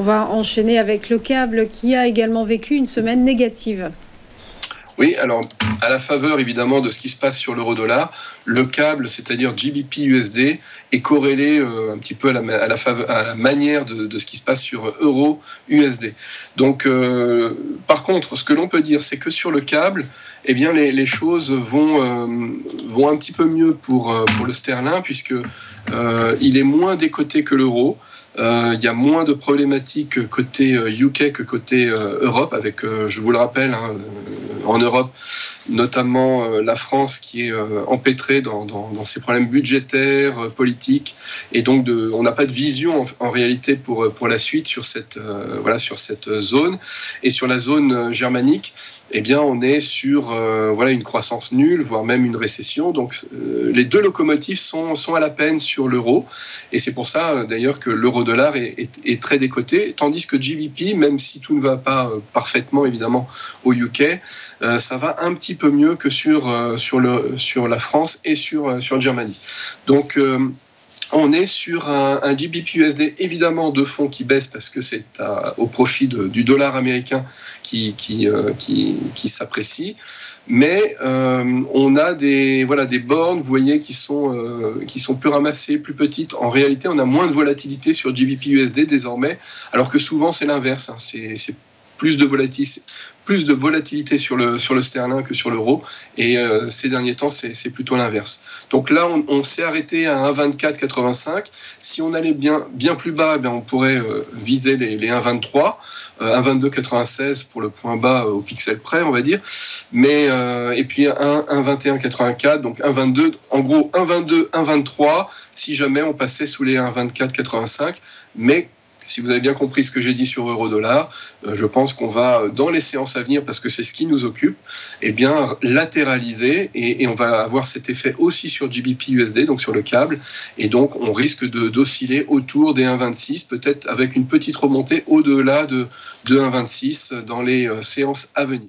va enchaîner avec le câble qui a également vécu une semaine négative. Oui, alors à la faveur évidemment de ce qui se passe sur l'euro-dollar, le câble, c'est-à-dire GBP-USD, est corrélé un petit peu à la manière de ce qui se passe sur euro-USD. Donc, par contre, ce que l'on peut dire, c'est que sur le câble, eh bien, les choses vont un petit peu mieux pour le sterling, puisque il est moins décoté que l'euro. Il y a moins de problématiques côté UK que côté Europe, avec, je vous le rappelle, en Europe, notamment la France qui est empêtrée dans ses problèmes budgétaires, politiques, et donc on n'a pas de vision en réalité pour la suite sur cette zone. Et sur la zone germanique, eh bien, on est sur une croissance nulle, voire même une récession. Donc les deux locomotives sont à la peine sur l'euro, et c'est pour ça d'ailleurs que l'euro-dollar est très décoté, tandis que GBP, même si tout ne va pas parfaitement évidemment au UK, ça va un petit peu mieux que sur la France et sur Germany. Donc on est sur un GBP-USD évidemment de fond qui baisse parce que c'est au profit du dollar américain qui s'apprécie, mais on a des bornes, vous voyez, qui sont peu ramassées, plus petites. En réalité, on a moins de volatilité sur GBP-USD désormais, alors que souvent c'est l'inverse. C'est plus de volatilité sur le sterling que sur l'euro, et ces derniers temps c'est plutôt l'inverse. Donc là on s'est arrêté à 1,2485. Si on allait bien plus bas, on pourrait viser les 1,23, 1,2296 pour le point bas au pixel près, on va dire, mais et puis 1,2184, donc 1,22, en gros 1,22, 1,23 si jamais on passait sous les 1,2485. Mais si vous avez bien compris ce que j'ai dit sur euro-dollar, je pense qu'on va, dans les séances à venir, parce que c'est ce qui nous occupe, eh bien, latéraliser, et on va avoir cet effet aussi sur GBP-USD, donc sur le câble, et donc on risque d'osciller autour des 1,26, peut-être avec une petite remontée au-delà de 1,26 dans les séances à venir.